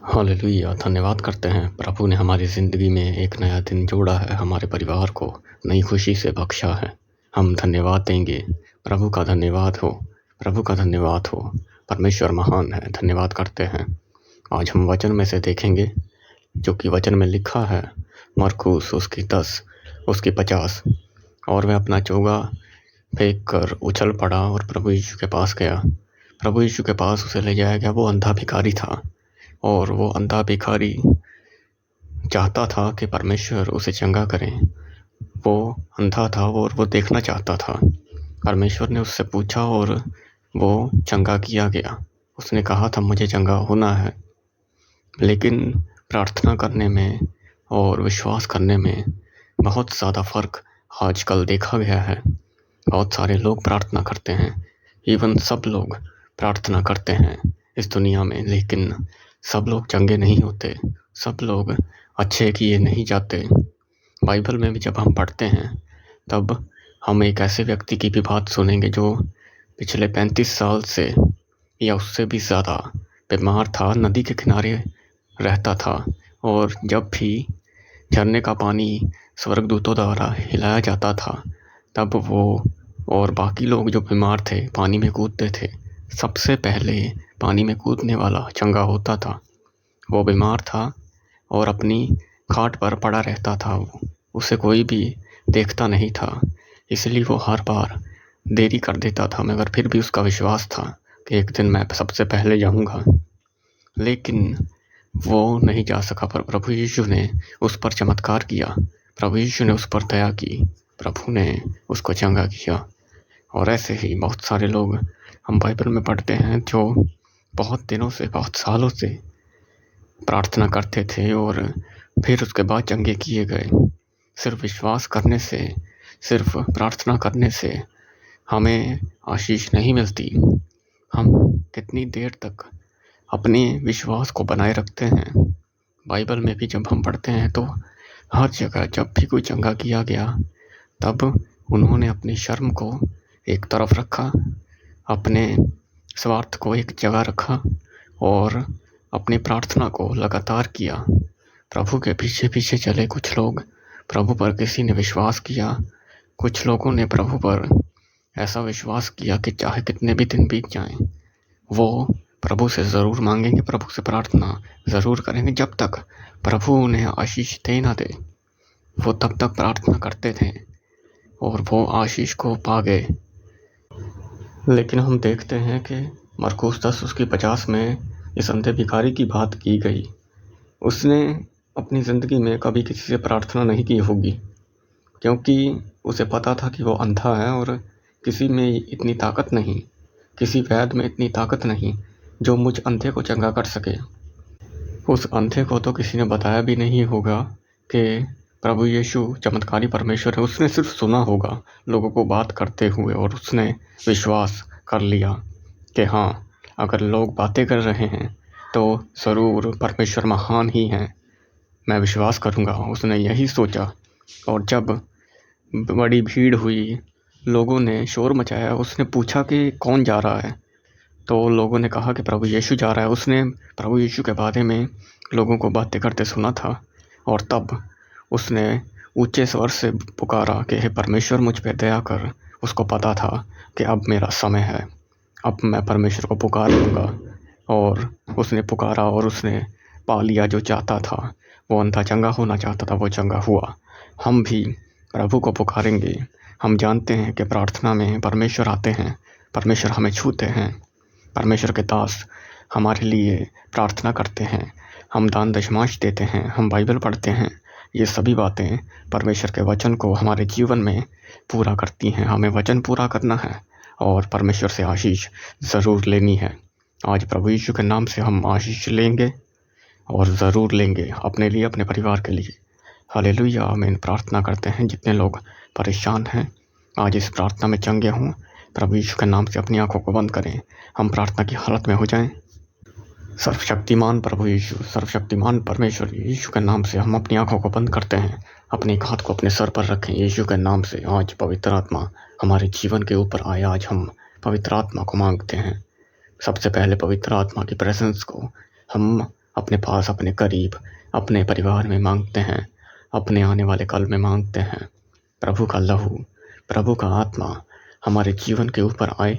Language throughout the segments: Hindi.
हालेलुया! धन्यवाद करते हैं प्रभु ने हमारी ज़िंदगी में एक नया दिन जोड़ा है, हमारे परिवार को नई खुशी से बख्शा है। हम धन्यवाद देंगे, प्रभु का धन्यवाद हो, प्रभु का धन्यवाद हो। परमेश्वर महान है, धन्यवाद करते हैं। आज हम वचन में से देखेंगे जो कि वचन में लिखा है मरकुस उसकी 10 उसकी 50। और वह अपना चोगा फेंक कर उछल पड़ा और प्रभु यीशु के पास गया। प्रभु यीशु के पास उसे ले जाया गया। वो अंधा भिखारी था और वो अंधा भिखारी चाहता था कि परमेश्वर उसे चंगा करें। वो अंधा था और वो देखना चाहता था। परमेश्वर ने उससे पूछा और वो चंगा किया गया। उसने कहा था मुझे चंगा होना है, लेकिन प्रार्थना करने में और विश्वास करने में बहुत ज़्यादा फ़र्क आजकल देखा गया है। बहुत सारे लोग प्रार्थना करते हैं, इवन सब लोग प्रार्थना करते हैं इस दुनिया में, लेकिन सब लोग चंगे नहीं होते, सब लोग अच्छे किए नहीं जाते। बाइबल में भी जब हम पढ़ते हैं तब हम एक ऐसे व्यक्ति की भी बात सुनेंगे जो पिछले 35 साल से या उससे भी ज़्यादा बीमार था, नदी के किनारे रहता था और जब भी झरने का पानी स्वर्गदूतों द्वारा हिलाया जाता था तब वो और बाकी लोग जो बीमार थे पानी में कूदते थे, सबसे पहले पानी में कूदने वाला चंगा होता था। वो बीमार था और अपनी खाट पर पड़ा रहता था। उसे कोई भी देखता नहीं था, इसलिए वो हर बार देरी कर देता था, मगर फिर भी उसका विश्वास था कि एक दिन मैं सबसे पहले जाऊंगा। लेकिन वो नहीं जा सका, पर प्रभु यीशु ने उस पर चमत्कार किया, प्रभु यीशु ने उस पर दया की, प्रभु ने उसको चंगा किया। और ऐसे ही बहुत सारे लोग हम बाइबल में पढ़ते हैं जो बहुत दिनों से, बहुत सालों से प्रार्थना करते थे और फिर उसके बाद चंगे किए गए। सिर्फ विश्वास करने से, सिर्फ प्रार्थना करने से हमें आशीष नहीं मिलती। हम कितनी देर तक अपने विश्वास को बनाए रखते हैं। बाइबल में भी जब हम पढ़ते हैं तो हर जगह जब भी कोई चंगा किया गया तब उन्होंने अपनी शर्म को एक तरफ रखा, अपने स्वार्थ को एक जगह रखा और अपनी प्रार्थना को लगातार किया। प्रभु के पीछे पीछे चले कुछ लोग, प्रभु पर किसी ने विश्वास किया, कुछ लोगों ने प्रभु पर ऐसा विश्वास किया कि चाहे कितने भी दिन बीत जाएं, वो प्रभु से ज़रूर मांगेंगे, प्रभु से प्रार्थना ज़रूर करेंगे। जब तक प्रभु उन्हें आशीष दे ना दे, वो तब तक प्रार्थना करते थे और वो आशीष को पा गए। लेकिन हम देखते हैं कि मरकुस 10 उसकी 50 में इस अंधे भिखारी की बात की गई। उसने अपनी ज़िंदगी में कभी किसी से प्रार्थना नहीं की होगी, क्योंकि उसे पता था कि वो अंधा है और किसी में इतनी ताकत नहीं, किसी वैद्य में इतनी ताकत नहीं जो मुझ अंधे को चंगा कर सके। उस अंधे को तो किसी ने बताया भी नहीं होगा कि प्रभु यीशु चमत्कारी परमेश्वर है। उसने सिर्फ सुना होगा लोगों को बात करते हुए और उसने विश्वास कर लिया कि हाँ, अगर लोग बातें कर रहे हैं तो ज़रूर परमेश्वर महान ही हैं, मैं विश्वास करूँगा। उसने यही सोचा और जब बड़ी भीड़ हुई, लोगों ने शोर मचाया, उसने पूछा कि कौन जा रहा है, तो लोगों ने कहा कि प्रभु यीशु जा रहा है। उसने प्रभु यीशु के बारे में लोगों को बातें करते सुना था और तब उसने ऊंचे स्वर से पुकारा कि हे परमेश्वर, मुझ पे दया कर। उसको पता था कि अब मेरा समय है, अब मैं परमेश्वर को पुकार लूँगा। और उसने पुकारा और उसने पा लिया जो चाहता था। वो अंधा चंगा होना चाहता था, वो चंगा हुआ। हम भी प्रभु को पुकारेंगे। हम जानते हैं कि प्रार्थना में परमेश्वर आते हैं, परमेश्वर हमें छूते हैं, परमेश्वर के दास हमारे लिए प्रार्थना करते हैं, हम दान दशमांश देते हैं, हम बाइबल पढ़ते हैं। ये सभी बातें परमेश्वर के वचन को हमारे जीवन में पूरा करती हैं। हमें वचन पूरा करना है और परमेश्वर से आशीष ज़रूर लेनी है। आज प्रभु यीशु के नाम से हम आशीष लेंगे और ज़रूर लेंगे, अपने लिए, अपने परिवार के लिए। हालेलुया, आमीन। प्रार्थना करते हैं जितने लोग परेशान हैं आज इस प्रार्थना में चंगे हों। प्रभु यीशु के नाम से अपनी आंखों को बंद करें, हम प्रार्थना की हालत में हो जाएं। सर्वशक्तिमान प्रभु यीशु, सर्वशक्तिमान परमेश्वर यीशु के नाम से हम अपनी आंखों को बंद करते हैं, अपने एक हाथ को अपने सर पर रखें। यीशु के नाम से आज पवित्र आत्मा हमारे जीवन के ऊपर आए। आज हम पवित्र आत्मा को मांगते हैं। सबसे पहले पवित्र आत्मा की प्रेजेंस को हम अपने पास, अपने करीब, अपने परिवार में मांगते हैं, अपने आने वाले कल में मांगते हैं। प्रभु का लहू, प्रभु का आत्मा हमारे जीवन के ऊपर आए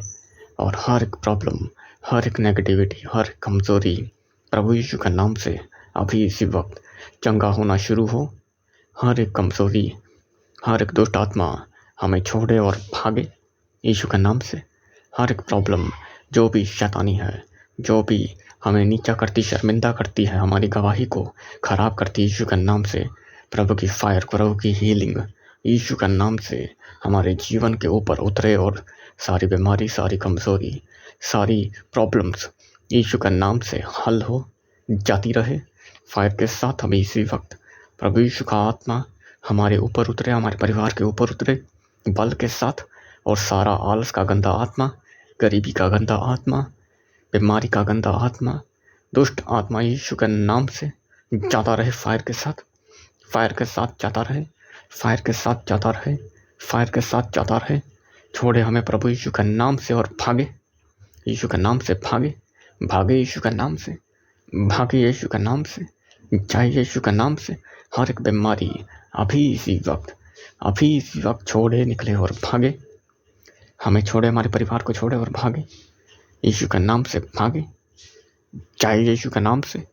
और हर एक प्रॉब्लम, हर एक नेगेटिविटी, हर एक कमज़ोरी प्रभु यीशु के नाम से अभी इसी वक्त चंगा होना शुरू हो। हर एक कमज़ोरी, हर एक दुष्ट आत्मा हमें छोड़े और भागे यीशु के नाम से। हर एक प्रॉब्लम जो भी शैतानी है, जो भी हमें नीचा करती, शर्मिंदा करती है, हमारी गवाही को ख़राब करती, यीशु के नाम से प्रभु की फायर, प्रभु की हीलिंग यीशु के नाम से हमारे जीवन के ऊपर उतरे और सारी बीमारी, सारी कमज़ोरी, सारी प्रॉब्लम्स यीशु के नाम से हल हो जाती रहे। फायर के साथ अभी इसी वक्त प्रभु यीशु का आत्मा हमारे ऊपर उतरे, हमारे परिवार के ऊपर उतरे बल के साथ, और सारा आलस का गंदा आत्मा, गरीबी का गंदा आत्मा, बीमारी का गंदा आत्मा, दुष्ट आत्मा यीशु के नाम से जाता रहे। फायर के साथ, फायर के साथ जाता रहे, फायर के साथ जाता रहे, फायर के साथ जाता रहे। छोड़े हमें प्रभु यीशु के नाम से और भागे यीशु के नाम से, भागे भागे यीशु के नाम से, भागे यीशु के नाम से, जाए यीशु के नाम से। हर एक बीमारी अभी इसी वक्त छोड़े, निकले और भागे। हमें छोड़े, हमारे परिवार को छोड़े और भागे यीशु के नाम से, भागे। जाए यीशु के नाम से,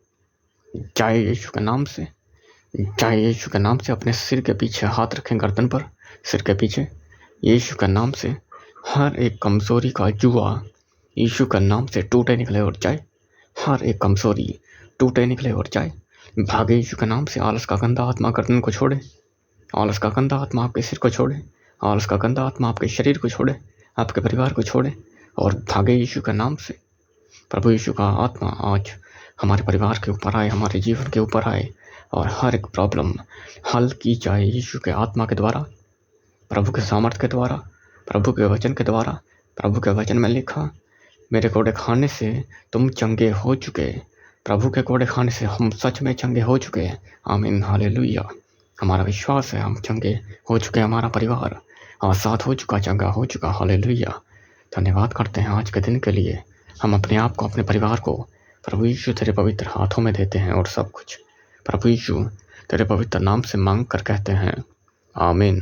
जाए यीशु के नाम से, जाए यीशु के नाम से। अपने सिर के पीछे हाथ रखें, गर्दन पर, सिर के पीछे, यीशु के नाम से। हर एक कमज़ोरी का जुआ यीशु के नाम से टूटे, निकले और जाए। हर एक कमज़ोरी टूटे, निकले और जाए। भागे यीशु के नाम से। आलस का गंदा आत्मा गर्दन को छोड़े, आलस का गंदा आत्मा आपके सिर को छोड़े, आलस का गंदा आत्मा आपके शरीर को छोड़े, आपके परिवार को छोड़े और भागे यीशु के नाम से। प्रभु यीशु का आत्मा आज हमारे परिवार के ऊपर आए, हमारे जीवन के ऊपर आए और हर एक प्रॉब्लम हल की जाए यीशु के आत्मा के द्वारा, प्रभु के सामर्थ्य के द्वारा, प्रभु के वचन के द्वारा। प्रभु के वचन में लिखा, मेरे कोड़े खाने से तुम चंगे हो चुके। प्रभु के कोड़े खाने से हम सच में चंगे हो चुके हैं। आमीन, हालेलुया। हमारा विश्वास है हम चंगे हो चुके, हमारा परिवार आज़ाद हो चुका, चंगा हो चुका। हालेलुया। धन्यवाद करते हैं आज के दिन के लिए। हम अपने आप को, अपने परिवार को प्रभु यीशु तेरे पवित्र हाथों में देते हैं और सब कुछ प्रभु यीशु तेरे पवित्र नाम से मांग कर कहते हैं आमीन।